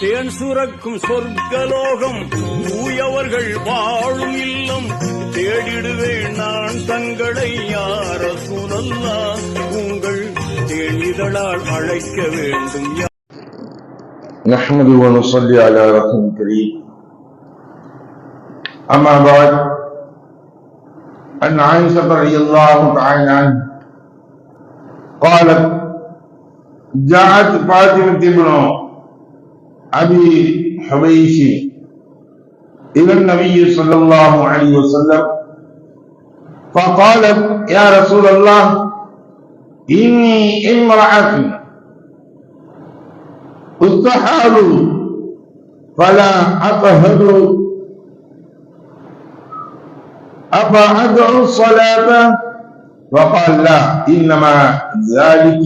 தேன் சுரக்கும் சொர்க்கலோகம் தூயவர்கள் வாழும் இல்லம் தேடிடுவேன் நான் தங்களை யார சூழல்லா உங்கள் தேனிதழால் அழைக்க வேண்டும். نحمده ونصلي على رسول الكريم. أما بعد، عن عائشة رضي الله تعالى عنها قالت: جاءت فاطمة بن أبي حبيش إلى النبي صلى الله عليه وسلم فقالت: يا رسول الله، إني امرأة استحاض فلا أطهر أفأدعو الصلاة؟ فقال: لا، إنما ذلك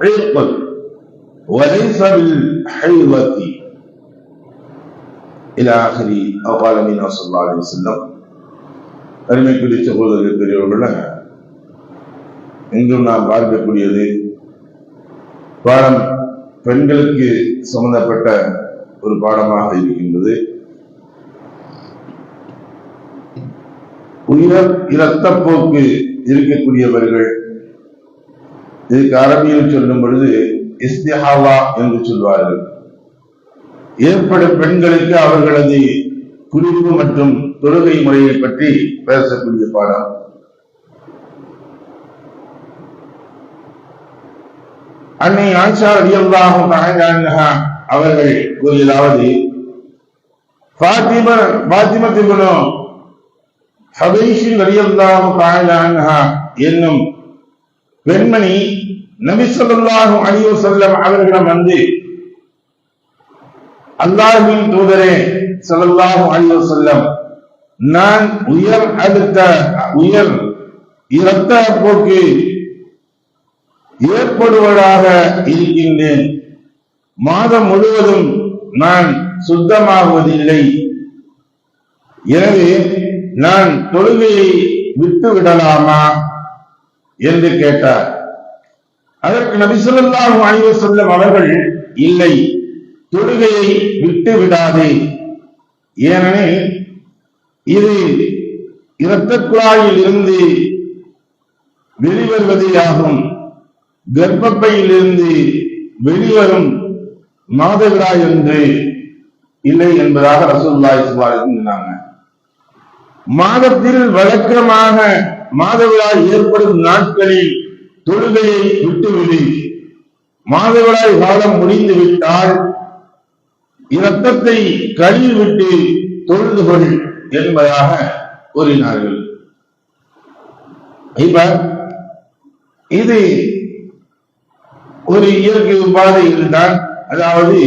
عرق وليس بالحيضة إلى آخره أو قال النبي صلى الله عليه وسلم. அருமைக்குரிய சகோதரர்கள் பெரியவர்கள, இன்றும் நாம் பார்க்கக்கூடியது பாடம் பெண்களுக்கு சம்பந்தப்பட்ட ஒரு பாடமாக இருக்கின்றது. உயர் இரத்தப்போக்கு இருக்கக்கூடியவர்கள், இதுக்கு அரபியில் சொல்லும் பொழுது இஸ்திஹாலா என்று சொல்வார்கள். ஏற்படும் பெண்களுக்கு அவர்களது குறிப்பு மற்றும் தொழுகை முறையை பற்றி பேசக்கூடிய பாடம். அன்னை ஆயிஷா ரலியல்லாஹு தஆலா அன்ஹா அவர்கள் கூறியதாவது: ஃபாத்திமா பின்த் ஹபைஷ் ரலியல்லாஹு தஆலா அன்ஹா என்னும் பெண்மணி நபி ஸல்லல்லாஹு அலைஹி வஸல்லம் அவர்களிடம் வந்து, அல்லாஹ்வின் தூதரே ஸல்லல்லாஹு அலைஹி வஸல்லம், நான் உயர் இரத்த போக்கு ஏற்படுவதாக இருக்கின்றேன். மாதம் முழுவதும் நான் சுத்தமாகுவதில்லை. எனவே நான் தொழுகையை விட்டு விடலாமா என்று கேட்டார். அதற்கு நபி ஸல்லல்லாஹு அலைஹி வஸல்லம் அவர்கள், இல்லை, தொழுகையை விட்டு விடாதே. ஏனெனில் இது இரத்த குழாயில் இருந்து வெளிவருவதேயாகும். கர்ப்பப்பையில் இருந்து வெளிவரும் மாதவிடாய் என்று இல்லை என்பதாக ரசூலுல்லாஹி ஸல்லல்லாஹு அலைஹி வஸல்லம் சொன்னாங்க. மாதத்தில் வழக்கமாக மாதவிடாய் ஏற்படும் நாட்களில் தொழுகையை விட்டுவிடு. மாதவிடாய் காலம் முடிந்து விட்டால் இரத்தத்தை கழுவிவிட்டு தொழுது கொள் என்பதாக கூறினார்கள். இப்ப இது ஒரு இயற்கை உபாதை இருந்தால், அதாவது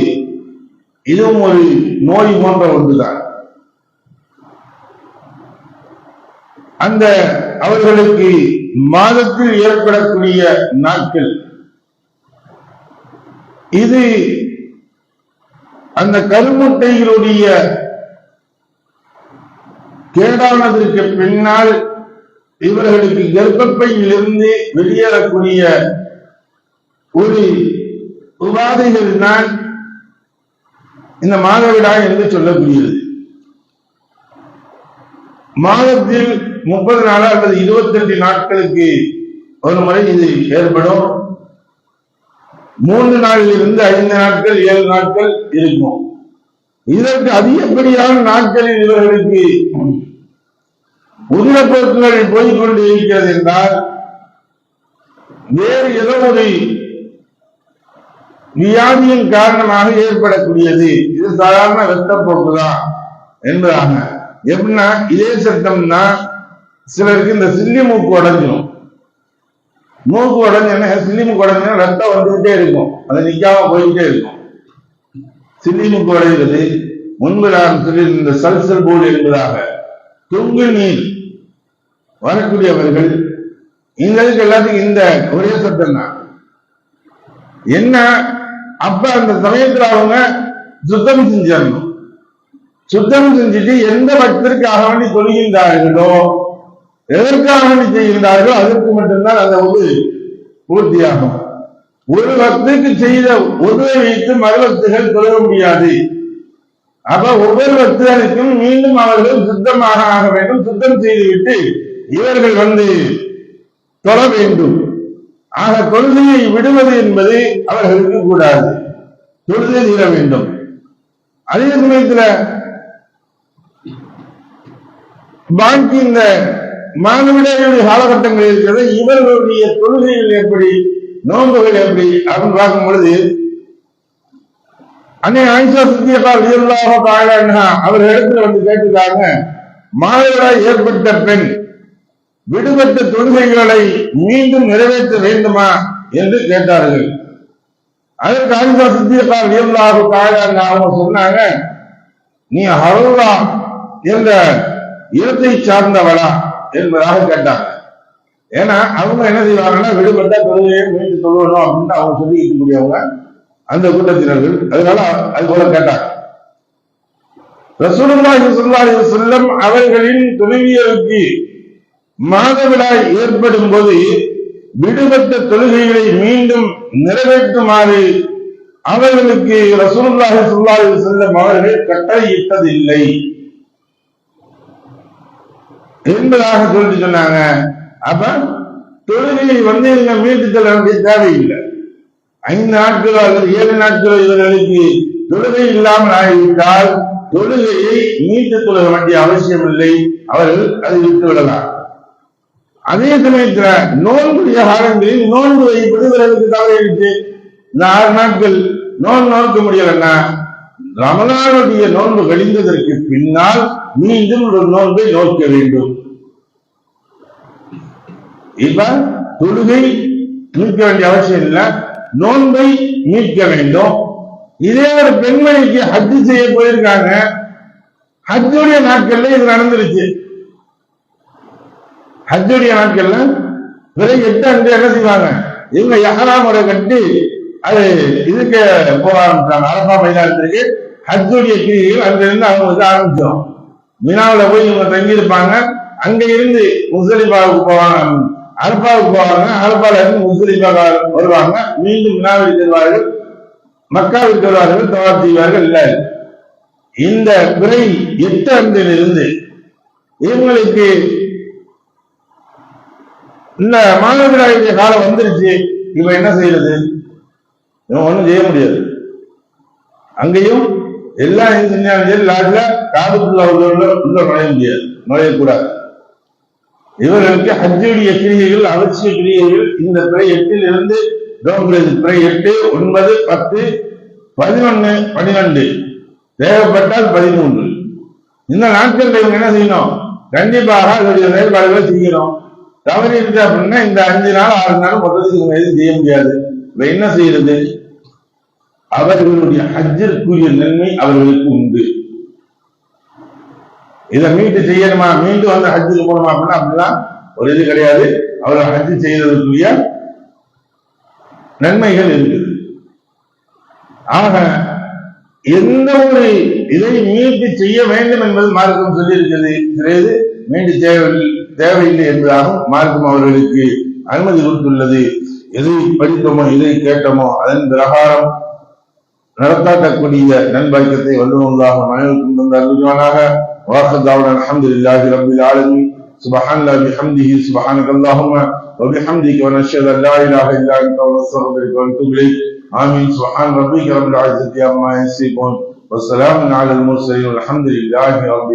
இதுவும் ஒரு நோய் போன்ற ஒன்றுதான். அந்த அவர்களுக்கு மாதத்தில் ஏற்படக்கூடிய நாட்கள், இது அந்த கருமுட்டைகளுடைய கேடானதற்கு பின்னால் இவர்களுக்கு கர்ப்பப்பையில் இருந்து வெளியேறக்கூடிய ஒரு உபாதைகள் தான் இந்த மாதவிடாய் என்று சொல்லக்கூடியது. மாதத்தில் 30 நாள் அல்லது 28 நாட்களுக்கு ஒரு முறை இது ஏற்படும். 3 நாளில் இருந்து 5 நாட்கள் 7 நாட்கள் இருக்கும். இதற்கு அதிகப்படியான நாட்களில் இவர்களுக்கு உதிரப்போக்குகள் போய்கொண்டு இருக்கிறது என்றால் வேறு ஏதோ ஒரு வியாதியின் காரணமாக ஏற்படக்கூடியது. இது சாதாரண இரத்தப்போக்கு தான் என்பதாக. எப்படின்னா, இதே சத்தம்னா சிலருக்கு இந்த சில்லி மூக்கு உடைஞ்சிடும். மூக்கு உடைஞ்சா சில்லி மூக்கு உடைஞ்சா ரத்தம் வந்துகிட்டே இருக்கும், அது நிக்காம போயிட்டே இருக்கும். சில்லி மூக்கு உடைகிறது முன்பு நான் சொல்லி இந்த சல்சல் போல் என்பதாக தொங்கு நீர் வரக்கூடியவர்கள் எங்களுக்கு எல்லாத்துக்கும் இந்த ஒரே சத்தம் தான். என்ன அப்ப அந்த சமயத்தில் அவங்க சுத்தம் செஞ்சிடணும். சுத்தம் செஞ்சுட்டு எந்த பக்தருக்காக வேண்டி சொல்கின்றார்களோ, எதற்காக வேண்டி செய்கின்றார்களோ அதற்கு மட்டும்தான் அந்த ஒரு பூர்த்தியாகும். ஒரு வக்துக்கு செய்த உதவி வைத்து மறுவக்துகள் தொழ முடியாது. அப்ப ஒவ்வொரு வக்துகளுக்கும் மீண்டும் அவர்கள் சுத்தமாக ஆக வேண்டும். சுத்தம் செய்துவிட்டு இவர்கள் தொழ வேண்டும். ஆக தொழுகையை விடுவது என்பது அவர்களுக்கு கூடாது. தொழுகை தீர வேண்டும். அதே சமயத்துல பாக்கி இந்த மாதவிடாயுடைய காலகட்டங்கள் இருக்கிறது. இவர்களுடைய தொழுகைகள் எப்படி, நோன்புகள் எப்படி அப்படின்னு பார்க்கும் பொழுது அன்னை ஆயிஷா சித்தியக்கா ரலியல்லாஹு தஆலா அன்ஹா அவர் இடத்துல கேட்டுக்காங்க, மாதவிடாய் ஏற்பட்ட பெண் விடுபட்ட தொழுகைகளை மீண்டும் நிறைவேற்ற வேண்டுமா என்று கேட்டார்கள். அதற்கு ஆயிஷா சித்தியக்கா ரலியல்லாஹு தஆலா அன்ஹா அவங்க சொன்னாங்க, நீ ஹருலா என்ற இடத்தை சார்ந்தவளா என்பதாக கேட்டாங்க. ஏன்னா அவங்க என்ன செய்வாங்கன்னா, விடுபட்ட தொழுகையை மீண்டும் தொழுவணும் அப்படின்னு அவங்க சொல்லிக்கிட்டு கூடியவங்க அந்த கூட்டத்தினர்கள். அதனால அது போல கேட்டாங்க. ரசூலுல்லாஹி ஸல்லல்லாஹு அலைஹி வஸல்லம் அவர்களின் துணைவியருக்கு மாதவிடாய் ஏற்படும் போது விடுபட்ட தொழுகைகளை மீண்டும் நிறைவேற்றுமாறு அவர்களுக்கு ரசூலுல்லாஹி ஸல்லல்லாஹு அலைஹி வஸல்லம் அவர்கள் கட்டளையிட்டதில்லை என்பதாக சொல்லிட்டு சொன்னாங்க. அப்ப தொழுகையை இவங்க மீட்டு செல்ல வேண்டிய தேவையில்லை. 5 நாட்களோ அல்லது 7 நாட்களோ இவர்களுக்கு தொழுகை இல்லாமல் ஆகிவிட்டால் தொழுகையை மீட்டு தொழுக வேண்டிய அவசியம் இல்லை. அவர்கள் அதை விட்டு விடலாம். அதே சமயத்துல நோன்புடைய காலங்களில் நோன்பு வைப்பது இவர்களுக்கு தவறிடுச்சு. இந்த 6 நாட்கள் நோக்க முடியலன்னா ரமலானுடைய நோன்பு கழிந்ததற்கு பின்னால் மீண்டும் ஒரு நோன்பை நோக்க வேண்டும். இப்ப தொழுகை மீட்க வேண்டிய அவசியம் இல்லை, நோன்பை மீட்க வேண்டும். இதே ஒரு பெண்மணிக்கு ஹஜ் செய்ய போயிருக்காங்க. ஹஜ்ஜுடைய நாட்கள்ல இது நடந்துருச்சு. ஹஜ்ஜுடைய நாட்கள்ல பிறகு 8 அன்று என்ன செய்வாங்க, இவங்க யஹ்ராம் முறை கட்டி அது இதுக்கு போக ஆரம்பிச்சாங்க. அரபா மைதானத்திற்கு ஹஜ்ஜுடைய கிரிகள் அங்கிருந்து அவங்க ஆரம்பிச்சோம். மினாவில் போய் இவங்க தங்கியிருப்பாங்க. அங்க இருந்து முஸ்தலிஃபாவுக்கு போவாங்க, அரபாவுக்கு போவாங்க. அரபால இருந்து முஸ்தலிஃபாவுக்கு வருவாங்க. மீண்டும் மினாவில் செல்வார்கள், மக்காவிற்கு வருவார்கள், தவாப் செய்வார்கள். இல்ல இந்த பிறை 8 அன்றிலிருந்து இவங்களுக்கு இந்த மாதவிடாயுடைய காலம் வந்துருச்சு. இப்ப என்ன செய்யறது? இவன் ஒண்ணும் செய்ய முடியாது. அங்கேயும் எல்லா இன்ஜினியர் லாட்ல காதுக்குள்ள உள்ள நுழைய முடியாது, நுழையக்கூடாது. இவர்களுக்கு ஹஜ்ஜுடைய கிரியைகள், அவசிய கிரியைகள் இந்த பிறை 8 பிறை 8, 9, 10, 11, 12 தேவைப்பட்டால் 13 இந்த நாட்கள் இவங்க என்ன செய்யணும்? கண்டிப்பாக அதனுடைய செயல்பாடுகளை செய்யணும். தவறி இருக்கு அப்படின்னா இந்த 5 நாள் 6 நாள் மொத்தத்துக்கு இவங்க எதுவும் செய்ய முடியாது. இப்ப என்ன செய்யறது? அவர்களுடைய ஹஜ்ஜிற்குரிய நன்மை அவர்களுக்கு உண்டு. இதை மீட்டு செய்யணுமா, மீண்டும் ஹஜ்ஜுக்கு போகணுமா அப்படின்னா அப்படிலாம் ஒரு இது கிடையாது. அவர்கள் ஹஜ்ஜு செய்யறதுக்குரிய நன்மைகள் இருக்குது. ஆக எந்த ஒரு இதை மீட்டு செய்ய வேண்டும் என்பது மார்க்கம் சொல்லி இருக்கிறது. சிறிது மீண்டு தேவையில்லை என்பதாகவும் மார்க்கம் அவர்களுக்கு அனுமதி கொடுத்துள்ளது. எதை படித்தோமோ எதை கேட்டோமோ அதன் பிரகாரம் நடத்தாட்டக்கூடிய நண்பாக்கியத்தை வல்லுவதாக மனிதனுக்கும் தந்த அருள்வானாக. வாஹதாவுடன் அல்ஹம்துலில்லாஹி ரப்பில் ஆலமீன். சுப்ஹானல்லாஹி பிஹம்திஹி சுப்ஹானக்கல்லாஹும்ம வ பிஹம்திக வ நஷ்ஹது அல்லா இலாஹா இல்லா அன்த வ நஸ்தக்ஃபிருக வ நதுபு இலைக். ஆமீன். சுப்ஹான ரப்பிக ரப்பில் இஸ்ஸத்தி அம்மா யசிஃபூன் வ ஸலாமுன் அலல் முர்ஸலீன் வல்ஹம்துலில்லாஹி ரப்பில்